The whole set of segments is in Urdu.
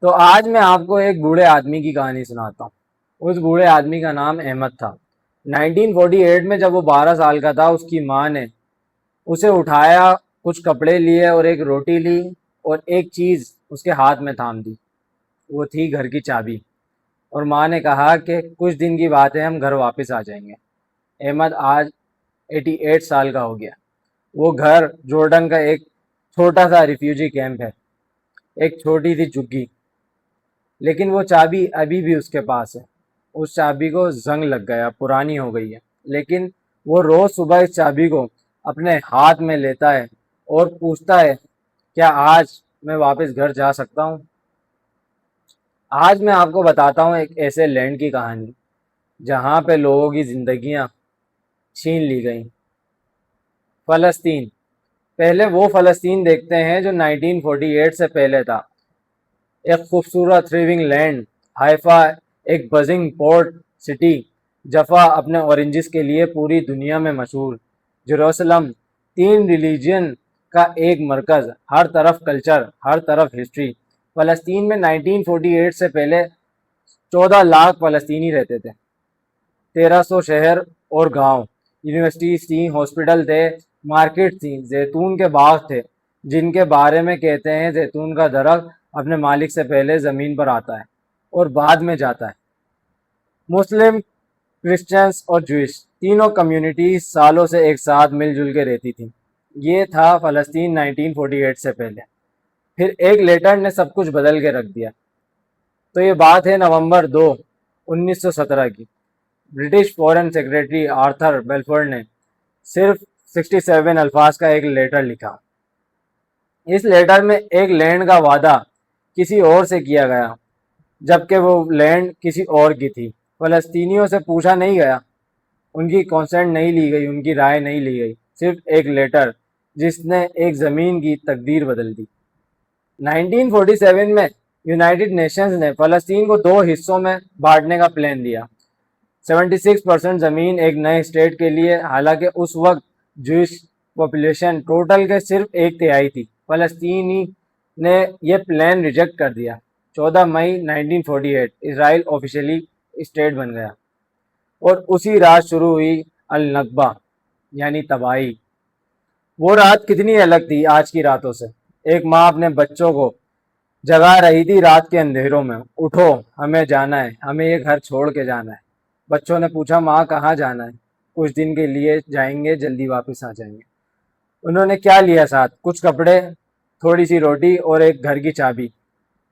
تو آج میں آپ کو ایک بوڑھے آدمی کی کہانی سناتا ہوں۔ اس بوڑھے آدمی کا نام احمد تھا۔ 1948 میں جب وہ 12 سال کا تھا، اس کی ماں نے اسے اٹھایا، کچھ کپڑے لیے اور ایک روٹی لی اور ایک چیز اس کے ہاتھ میں تھام دی۔ وہ تھی گھر کی چابی، اور ماں نے کہا کہ کچھ دن کی بات ہے، ہم گھر واپس آ جائیں گے۔ احمد آج 88 سال کا ہو گیا۔ وہ گھر جورڈن کا ایک چھوٹا سا ریفیوجی کیمپ ہے، ایک چھوٹی سی جھگی، لیکن وہ چابی ابھی بھی اس کے پاس ہے۔ اس چابی کو زنگ لگ گیا، پرانی ہو گئی ہے، لیکن وہ روز صبح اس چابی کو اپنے ہاتھ میں لیتا ہے اور پوچھتا ہے، کیا آج میں واپس گھر جا سکتا ہوں؟ آج میں آپ کو بتاتا ہوں ایک ایسے لینڈ کی کہانی جہاں پہ لوگوں کی زندگیاں چھین لی گئیں۔ فلسطین۔ پہلے وہ فلسطین دیکھتے ہیں جو 1948 سے پہلے تھا۔ ایک خوبصورت تھریونگ لینڈ، حیفا ایک بزنگ پورٹ سٹی، جفا اپنے اورنجز کے لیے پوری دنیا میں مشہور، جیروسلم 3 ریلیجن کا ایک مرکز، ہر طرف کلچر، ہر طرف ہسٹری۔ فلسطین میں 1948 سے پہلے 14 لاکھ فلسطینی رہتے تھے۔ 1300 شہر اور گاؤں، یونیورسٹیز تھیں، ہاسپٹل تھے، مارکیٹ تھیں، زیتون کے باغ تھے جن کے بارے میں کہتے ہیں زیتون کا درخت اپنے مالک سے پہلے زمین پر آتا ہے اور بعد میں جاتا ہے۔ مسلم، کرسچنس اور جوئش تینوں کمیونٹیز سالوں سے ایک ساتھ مل جل کے رہتی تھیں۔ یہ تھا فلسطین 1948 سے پہلے۔ پھر ایک لیٹر نے سب کچھ بدل کے رکھ دیا۔ تو یہ بات ہے نومبر 2، 1917 کی۔ برٹش فورن سیکرٹری آرتھر بیلفورڈ نے صرف 67 الفاظ کا ایک لیٹر لکھا۔ اس لیٹر میں ایک لینڈ کا وعدہ کسی اور سے کیا گیا، جبکہ وہ لینڈ کسی اور کی تھی۔ فلسطینیوں سے پوچھا نہیں گیا، ان کی کانسنٹ نہیں لی گئی، ان کی رائے نہیں لی گئی، صرف ایک لیٹر جس نے ایک زمین کی تقدیر بدل دی۔ 1947 میں یونائٹڈ نیشنز نے فلسطین کو 2 حصوں میں بانٹنے کا پلان دیا۔ 76% زمین ایک نئے اسٹیٹ کے لیے، حالانکہ اس وقت جوئش پاپولیشن ٹوٹل کے صرف 1/3 تھی۔ فلسطینی نے یہ پلان ریجیکٹ کر دیا۔ 14 مئی 1948 اسرائیل آفیشلی اسٹیٹ بن گیا، اور اسی رات شروع ہوئی النکبہ، یعنی تباہی۔ وہ رات کتنی الگ تھی آج کی راتوں سے۔ ایک ماں اپنے بچوں کو جگا رہی تھی رات کے اندھیروں میں، اٹھو ہمیں جانا ہے، ہمیں یہ گھر چھوڑ کے جانا ہے۔ بچوں نے پوچھا، ماں کہاں جانا ہے؟ کچھ دن کے لیے جائیں گے، جلدی واپس آ جائیں گے۔ انہوں نے کیا لیا ساتھ؟ کچھ کپڑے، تھوڑی سی روٹی اور ایک گھر کی چابی۔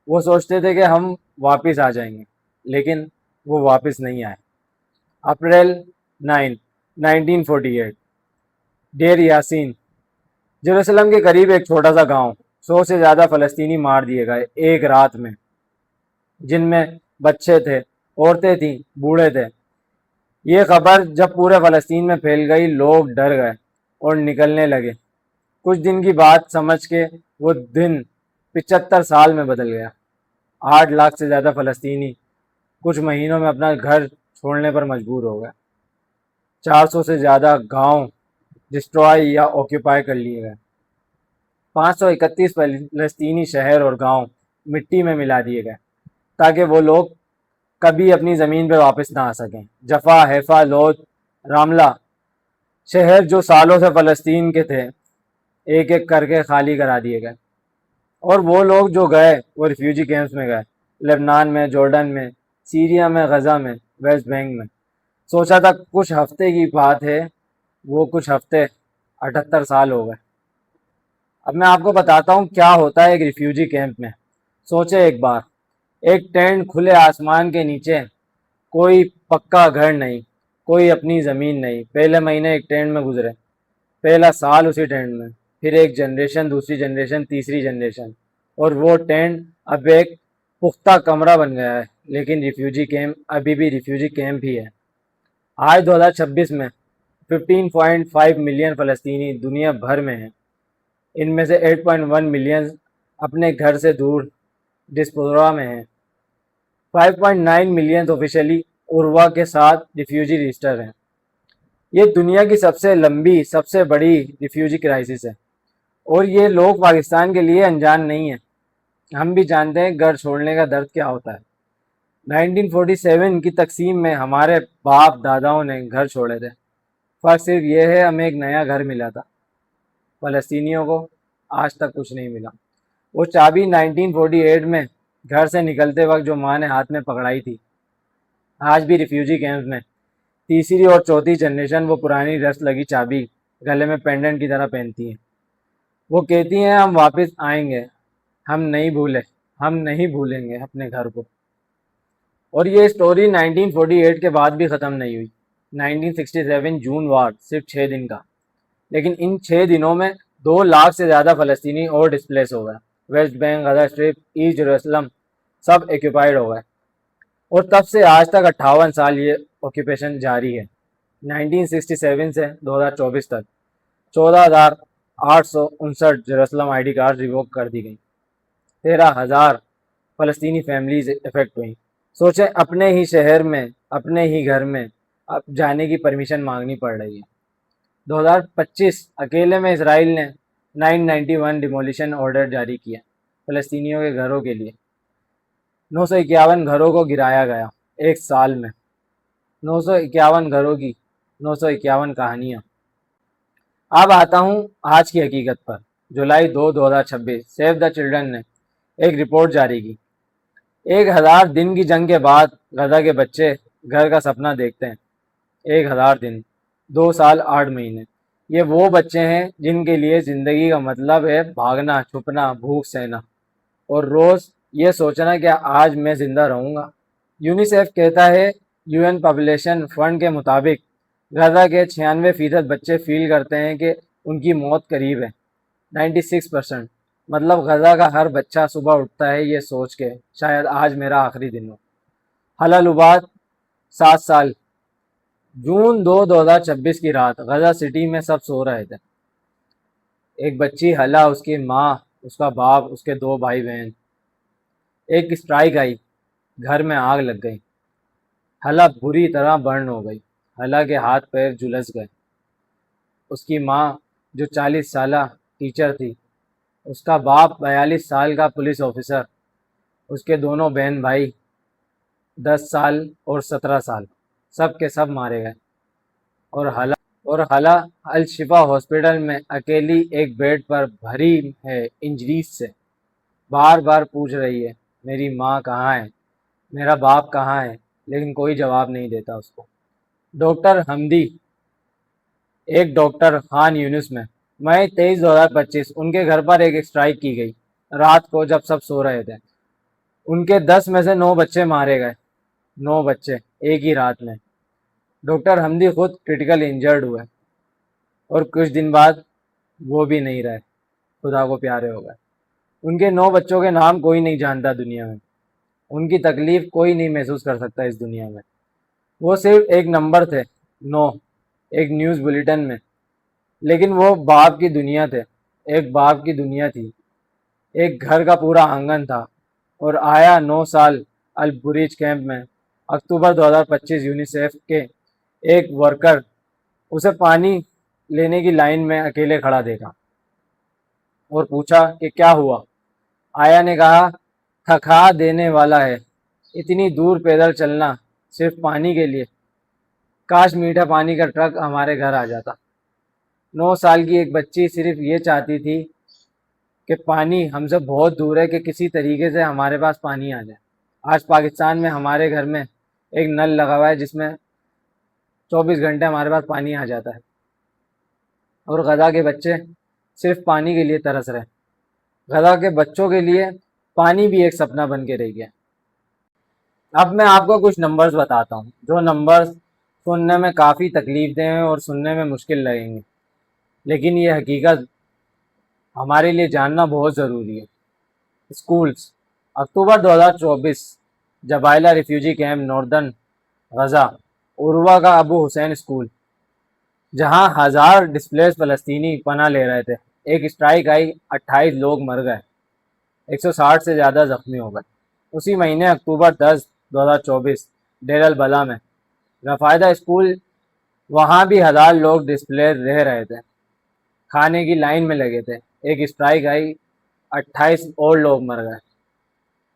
وہ سوچتے تھے کہ ہم واپس آ جائیں گے، لیکن وہ واپس نہیں آئے۔ اپریل 9، 1948، ڈیر یاسین، جیروسلم کے قریب ایک چھوٹا سا گاؤں۔ 100 سے زیادہ فلسطینی مار دیے گئے ایک رات میں، جن میں بچے تھے، عورتیں تھیں، بوڑھے تھے۔ یہ خبر جب پورے فلسطین میں پھیل گئی، لوگ ڈر گئے اور نکلنے لگے۔ کچھ دن کی بات سمجھ کے وہ دن 75 سال میں بدل گیا۔ 8 لاکھ سے زیادہ فلسطینی کچھ مہینوں میں اپنا گھر چھوڑنے پر مجبور ہو گئے۔ 400 سے زیادہ گاؤں ڈسٹرائے یا آکیوپائی کر لیے گئے۔ 531 فلسطینی شہر اور گاؤں مٹی میں ملا دیے گئے تاکہ وہ لوگ کبھی اپنی زمین پہ واپس نہ آ سکیں۔ جفا، حیفا، لوز، راملہ شہر جو سالوں سے فلسطین کے تھے، ایک ایک کر کے خالی کرا دیے گئے، اور وہ لوگ جو گئے وہ ریفیوجی کیمپس میں گئے، لبنان میں، جارڈن میں، سیریا میں، غزہ میں، ویسٹ بینک میں۔ سوچا تھا کچھ ہفتے کی بات ہے، وہ کچھ ہفتے 78 سال ہو گئے۔ اب میں آپ کو بتاتا ہوں کیا ہوتا ہے ایک ریفیوجی کیمپ میں۔ سوچے ایک بار، ایک ٹینٹ کھلے آسمان کے نیچے، کوئی پکا گھر نہیں، کوئی اپنی زمین نہیں۔ پہلے مہینے ایک ٹینٹ میں گزرے، پہلا سال اسی ٹینٹ میں، پھر ایک جنریشن، دوسری جنریشن، تیسری جنریشن، اور وہ ٹینٹ اب ایک پختہ کمرہ بن گیا ہے، لیکن ریفیوجی کیمپ ابھی بھی ریفیوجی کیمپ ہی ہے۔ آج 2026 میں 15.5 ملین فلسطینی دنیا بھر میں ہیں۔ ان میں سے 8.1 ملین اپنے گھر سے دور ڈسپورا میں ہیں۔ 5.9 ملین آفیشلی اوروا کے ساتھ ریفیوجی رجسٹر ہیں۔ یہ دنیا کی سب سے لمبی، سب سے بڑی ریفیوجی کرائسس ہے، اور یہ لوگ پاکستان کے لیے انجان نہیں ہیں۔ ہم بھی جانتے ہیں گھر چھوڑنے کا درد کیا ہوتا ہے۔ 1947 کی تقسیم میں ہمارے باپ داداؤں نے گھر چھوڑے تھے، فرق صرف یہ ہے ہمیں ایک نیا گھر ملا تھا۔ فلسطینیوں کو آج تک کچھ نہیں ملا۔ وہ چابی 1948 میں گھر سے نکلتے وقت جو ماں نے ہاتھ میں پکڑائی تھی، آج بھی ریفیوجی کیمپس میں تیسری اور چوتھی جنریشن وہ پرانی رس لگی چابی گلے میں پینڈنٹ کی طرح پہنتی ہیں۔ وہ کہتی ہیں ہم واپس آئیں گے، ہم نہیں بھولیں گے اپنے گھر کو۔ اور یہ اسٹوری 1948 کے بعد بھی ختم نہیں ہوئی۔ 1967 جون وار صرف 6 دن کا، لیکن ان 6 دنوں میں 2 لاکھ سے زیادہ فلسطینی اور ڈسپلیس ہو گئے۔ West Bank, Gaza Strip, East Jerusalem سب ایکوپائڈ ہو گئے، اور تب سے آج تک 58 سال یہ آکوپیشن جاری ہے۔ 1967 سے 2024 تک 14,859 Jerusalem I D card revoke کر دی گئی، 13,000 فلسطینی فیملیز افیکٹ ہوئیں۔ سوچیں اپنے ہی شہر میں، اپنے ہی گھر میں اب جانے کی پرمیشن مانگنی پڑ رہی ہے۔ 2025 اکیلے میں اسرائیل نے 991 ڈیمولیشن آرڈر جاری کیا فلسطینیوں کے گھروں کے لیے۔ 951 گھروں کو گرایا گیا ایک سال میں۔ 951 گھروں کی 951 کہانیاں۔ اب آتا ہوں آج کی حقیقت پر۔ جولائی 2، 2026 سیو دا چلڈرن نے ایک رپورٹ جاری کی۔ 1000 دن کی جنگ کے بعد غزہ کے بچے گھر کا سپنا دیکھتے ہیں۔ 1000 دن، 2 سال 8 مہینے۔ یہ وہ بچے ہیں جن کے لیے زندگی کا مطلب ہے بھاگنا، چھپنا، بھوک سہنا، اور روز یہ سوچنا کہ آج میں زندہ رہوں گا۔ یونیسیف کہتا ہے UN پاپولیشن فنڈ کے مطابق غزہ کے 96% بچے فیل کرتے ہیں کہ ان کی موت قریب ہے۔ 96%، مطلب غزہ کا ہر بچہ صبح اٹھتا ہے یہ سوچ کے شاید آج میرا آخری دن ہو۔ حلہ لباد 7 سال۔ جون 2، 2026 کی رات غزہ سٹی میں سب سو رہے تھے۔ ایک بچی حلہ، اس کی ماں، اس کا باپ، اس کے 2 بھائی بہن۔ ایک اسٹرائک آئی، گھر میں آگ لگ گئی، حلہ بری طرح برن ہو گئی، حلہ کے ہاتھ پیر جھلس گئے۔ اس کی ماں جو 40 سالہ ٹیچر تھی، اس کا باپ 42 سال کا پولیس آفیسر، اس کے دونوں بہن بھائی 10 سال اور 17 سال، سب کے سب مارے گئے۔ اور حلہ الشفا ہاسپٹل میں اکیلی ایک بیڈ پر بھری ہے انجریز سے، بار بار پوچھ رہی ہے میری ماں کہاں ہے، میرا باپ کہاں ہے، لیکن کوئی جواب نہیں دیتا اس کو۔ ڈاکٹر حمدی، ایک ڈاکٹر خان یونس میں، مئی 23، 2025 ان کے گھر پر ایک اسٹرائک کی گئی رات کو جب سب سو رہے تھے۔ ان کے 10 میں سے 9 بچے مارے گئے، 9 بچے ایک ہی رات میں۔ ڈاکٹر حمدی خود کرٹیکل انجرڈ ہوئے، اور کچھ دن بعد وہ بھی نہیں رہے، خدا کو پیارے ہو گئے۔ ان کے 9 بچوں کے نام کوئی نہیں جانتا دنیا میں، ان کی تکلیف کوئی نہیں محسوس کر سکتا اس دنیا میں۔ وہ صرف ایک نمبر تھے، 9، ایک نیوز بلیٹن میں، لیکن وہ باپ کی دنیا تھے، ایک باپ کی دنیا تھی، ایک گھر کا پورا آنگن تھا۔ اور آیا 9 سال البریج کیمپ میں، اکتوبر 2025 یونیسیف کے ایک ورکر اسے پانی لینے کی لائن میں اکیلے کھڑا دیکھا اور پوچھا کہ کیا ہوا۔ آیا نے کہا تھکا دینے والا ہے، اتنی دور پیدل چلنا صرف پانی کے لیے، کاش میٹھا پانی کا ٹرک ہمارے گھر آ جاتا۔ 9 سال کی ایک بچی صرف یہ چاہتی تھی کہ پانی ہم سے بہت دور ہے، کہ کسی طریقے سے ہمارے پاس پانی آ جائے۔ آج پاکستان میں ہمارے گھر میں ایک نل لگا ہوا ہے جس میں 24 گھنٹے ہمارے پاس پانی آ جاتا ہے، اور غزہ کے بچے صرف پانی کے لیے ترس رہے۔ غزہ کے بچوں کے لیے پانی بھی ایک سپنا بن کے رہ گیا۔ اب میں آپ کو کچھ نمبرز بتاتا ہوں، جو نمبرز سننے میں کافی تکلیف دہ ہیں اور سننے میں مشکل لگیں گے، لیکن یہ حقیقت ہمارے لیے جاننا بہت ضروری ہے۔ اسکولز، اکتوبر 2024 جبائلہ ریفیوجی کیمپ ناردرن غزہ، عروہ کا ابو حسین اسکول، جہاں 1000 ڈسپلیس فلسطینی پناہ لے رہے تھے۔ ایک اسٹرائک آئی، 28 لوگ مر گئے، 160 سے زیادہ زخمی ہو گئے۔ اسی مہینے اکتوبر 10، 2024 ڈیر البلح میں رفائدہ اسکول، وہاں بھی 1000 لوگ ڈسپلے رہ رہے تھے، کھانے کی لائن میں لگے تھے۔ ایک اسٹرائک آئی، 28 اور لوگ مر گئے۔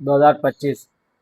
2025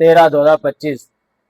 13 2025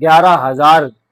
11,000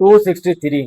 263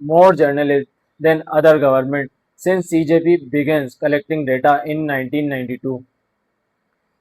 more journalists than other government since CJP begins collecting data in 1992.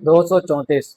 234।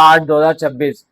8 2026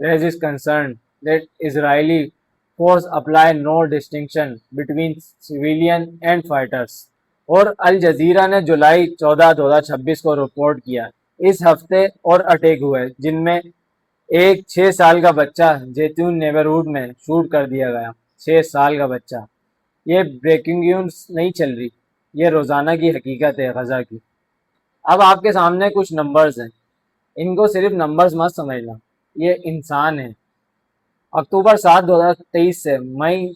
raises concern that Israeli force apply no distinction between civilian and fighters. اور الجزیرہ نے جولائی 14 2026 کو رپورٹ کیا اس ہفتے اور اٹیک ہوئے جن میں ایک 6 سال کا بچہ زیتون نیبرہڈ میں شوٹ کر دیا گیا. 6 سال کا بچہ. یہ بریکنگ نیوز نہیں چل رہی, یہ روزانہ کی حقیقت ہے غزہ کی. اب آپ کے سامنے کچھ نمبرز ہیں, ان کو صرف نمبرز مت سمجھنا, یہ انسان ہیں. اکتوبر 7 2023 سے مئی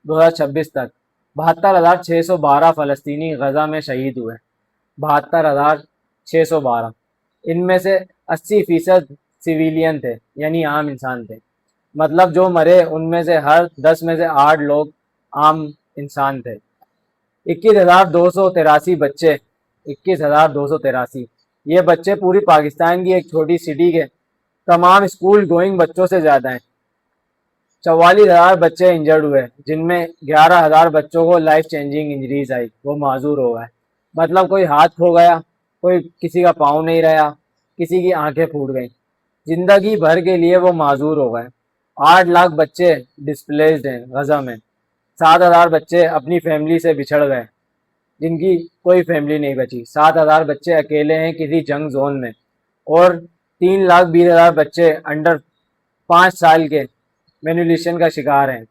2026 تک 72,612 فلسطینی غزہ میں شہید ہوئے. 72,612. ان میں سے 80% سویلین تھے, یعنی عام انسان تھے. مطلب جو مرے ان میں سے ہر 10 میں سے 8 لوگ عام انسان تھے. 21,283 بچے. 21,283. یہ بچے پوری پاکستان کی ایک چھوٹی سٹی کے تمام اسکول گوئنگ بچوں سے زیادہ ہیں. 44,000 بچے انجرڈ ہوئے جن میں 11,000 بچوں کو لائف چینجنگ انجریز آئی, وہ معذور ہو گئے. مطلب کوئی ہاتھ کھو گیا, کوئی کسی کا پاؤں نہیں رہا, کسی کی آنکھیں پھوٹ گئیں, زندگی بھر کے لیے وہ معذور ہو گئے. 8 لاکھ بچے ڈسپلیسڈ ہیں غزہ میں. 7,000 بچے اپنی فیملی سے بچھڑ گئے جن کی کوئی فیملی نہیں بچی. 7,000 بچے اکیلے ہیں کسی جنگ زون میں, اور 3,20,000 بچے انڈر 5 سال کے مینولیشن کا شکار ہیں.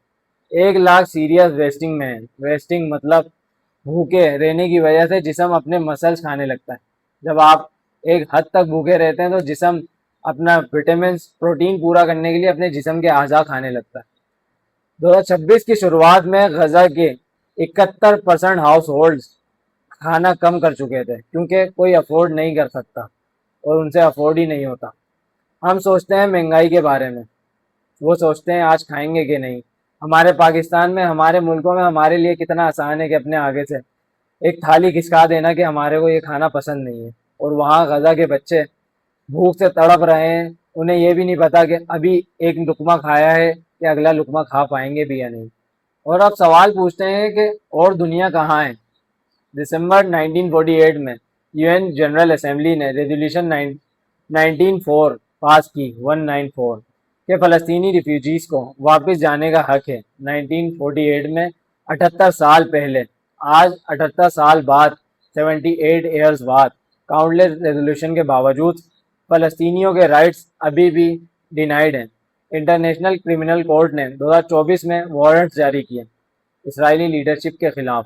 1 لاکھ سیریس ویسٹنگ میں ہیں. ویسٹنگ مطلب بھوکے رہنے کی وجہ سے جسم اپنے مسلس کھانے لگتا ہے. جب آپ ایک حد تک بھوکے رہتے ہیں تو جسم اپنا وٹامنس پروٹین پورا کرنے کے لیے اپنے جسم کے اعضاء کھانے لگتا ہے. 2026 کی شروعات میں غزہ کے 71% ہاؤس ہولڈز کھانا کم کر چکے تھے کیونکہ کوئی افورڈ نہیں کر سکتا اور ان سے افورڈ ہی نہیں ہوتا. ہم سوچتے ہیں مہنگائی کے بارے میں, وہ سوچتے ہیں آج کھائیں گے کہ نہیں. ہمارے پاکستان میں, ہمارے ملکوں میں ہمارے لیے کتنا آسان ہے کہ اپنے آگے سے ایک تھالی کھسکا دینا کہ ہمارے کو یہ کھانا پسند نہیں ہے, اور وہاں غزہ کے بچے بھوک سے تڑپ رہے ہیں. انہیں یہ بھی نہیں پتا کہ ابھی ایک لقمہ کھایا ہے کہ اگلا لقمہ کھا پائیں گے بھی یا نہیں. اور اب سوال پوچھتے ہیں کہ اور دنیا کہاں ہے. دسمبر 1948 میں یو این جنرل اسمبلی نے ریزولوشن 1994 پاس کی 194 کہ فلسطینی ریفیوجیز کو واپس جانے کا حق ہے. 1948 میں 78 سال پہلے, آج 78 سال بعد, 78 ایئرز بعد, کاؤنٹلیس ریزولوشن کے باوجود فلسطینیوں کے رائٹس ابھی بھی ڈینائیڈ ہیں. انٹرنیشنل کرمنل کورٹ نے 2024 میں وارنٹس جاری کیے اسرائیلی لیڈرشپ کے خلاف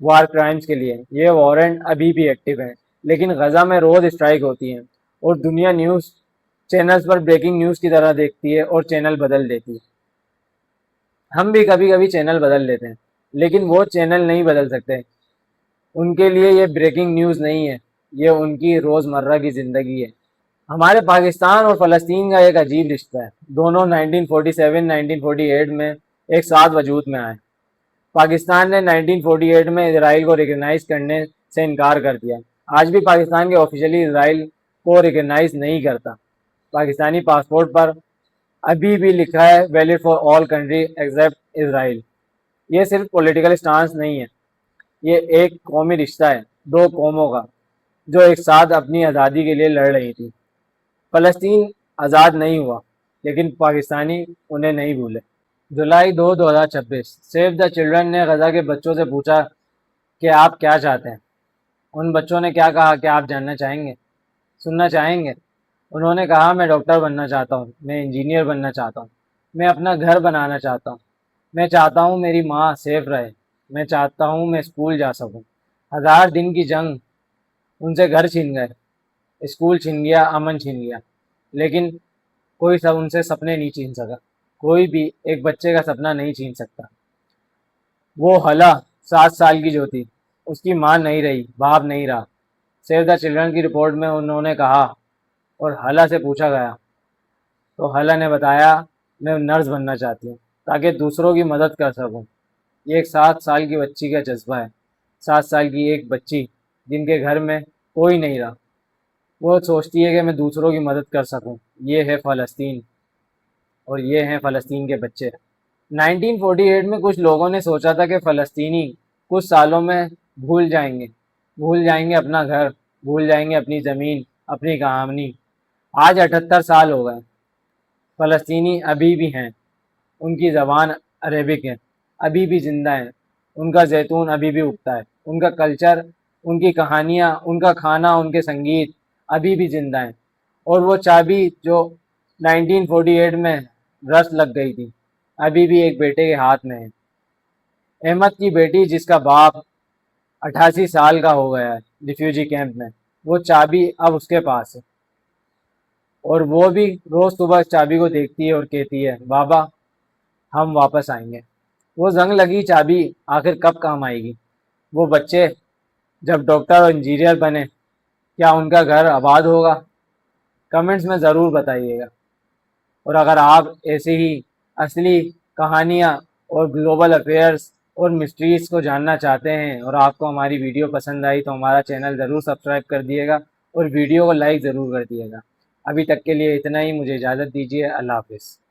وار کرائمز کے لیے. یہ وارنٹ ابھی بھی ایکٹیو ہیں, لیکن غزہ میں روز اسٹرائک ہوتی ہیں اور دنیا نیوز چینلز پر بریکنگ نیوز کی طرح دیکھتی ہے اور چینل بدل دیتی ہے. ہم بھی کبھی کبھی چینل بدل لیتے ہیں, لیکن وہ چینل نہیں بدل سکتے. ان کے لیے یہ بریکنگ نیوز نہیں ہے, یہ ان کی روزمرہ کی زندگی ہے. ہمارے پاکستان اور فلسطین کا ایک عجیب رشتہ ہے. دونوں 1947-1948 میں ایک ساتھ وجود میں آئے. پاکستان نے 1948 میں اسرائیل کو ریکگنائز کرنے سے انکار کر دیا. آج بھی پاکستان کے آفیشلی اسرائیل کو ریکگنائز نہیں کرتا. پاکستانی پاسپورٹ پر ابھی بھی لکھا ہے valid for all country except Israel. یہ صرف پولیٹیکل سٹانس نہیں ہے, یہ ایک قومی رشتہ ہے, 2 قوموں کا جو ایک ساتھ اپنی آزادی کے لیے لڑ رہی تھی. فلسطین آزاد نہیں ہوا, لیکن پاکستانی انہیں نہیں بھولے. جولائی 2 2026 سیو دا چلڈرن نے غزہ کے بچوں سے پوچھا کہ آپ کیا چاہتے ہیں. ان بچوں نے کیا کہا کہ آپ جاننا چاہیں گے, سننا چاہیں گے؟ انہوں نے کہا میں ڈاکٹر بننا چاہتا ہوں, میں انجینئر بننا چاہتا ہوں, میں اپنا گھر بنانا چاہتا ہوں, میں چاہتا ہوں میری ماں سیف رہے, میں چاہتا ہوں میں اسکول جا سکوں. 1000 دن کی جنگ ان سے گھر چھین گئے, اسکول چھین گیا, امن چھین گیا, لیکن کوئی سب ان سے سپنے نہیں چھین سکا. کوئی بھی ایک بچے کا سپنا نہیں چھین سکتا. وہ حلا 7 سال کی جو تھی, اس کی ماں نہیں رہی, باپ نہیں رہا. سیو دا چلڈرن کی رپورٹ میں انہوں نے کہا, اور حلا سے پوچھا گیا تو حلا نے بتایا میں نرس بننا چاہتی ہوں تاکہ دوسروں کی مدد کر سکوں. یہ ایک 7 سال کی بچی کا جذبہ ہے. 7 سال کی ایک بچی جن کے گھر میں کوئی نہیں رہا, وہ سوچتی ہے کہ میں دوسروں کی مدد کر سکوں. یہ ہے فلسطین, اور یہ ہیں فلسطین کے بچے. 1948 میں کچھ لوگوں نے سوچا تھا کہ فلسطینی کچھ سالوں میں بھول جائیں گے اپنا گھر, بھول جائیں گے اپنی زمین, اپنی کہانی. آج 78 سال ہو گئے. فلسطینی ابھی بھی ہیں، ان کی زبان عربک ہے، ابھی بھی زندہ ہیں، ان کا زیتون ابھی بھی اگتا ہے، ان کا کلچر، ان کی کہانیاں، ان کا کھانا، ان کے سنگیت ابھی بھی زندہ ہیں۔ اور وہ چابی جو 1948 میں رس لگ گئی تھی ابھی بھی ایک بیٹے کے ہاتھ میں ہے، احمد کی بیٹی جس کا باپ 88 سال کا ہو گیا ہے ریفیوجی کیمپ میں، وہ چابی اب اس کے پاس ہے، اور وہ بھی روز صبح اس چابی کو دیکھتی ہے اور کہتی ہے بابا ہم واپس آئیں گے۔ وہ زنگ لگی چابی آخر کب کام آئے گی؟ وہ بچے جب ڈاکٹر اور انجینئر بنے، کیا ان کا گھر آباد ہوگا؟ کمنٹس میں ضرور بتائیے گا۔ اور اگر آپ ایسی ہی اصلی کہانیاں اور گلوبل افیئرس اور مسٹریز کو جاننا چاہتے ہیں اور آپ کو ہماری ویڈیو پسند آئی تو ہمارا چینل ضرور سبسکرائب کر دیے گا اور ویڈیو کو لائک ضرور کر دیے گا۔ ابھی تک کے لیے اتنا ہی، مجھے اجازت دیجیے، اللہ حافظ۔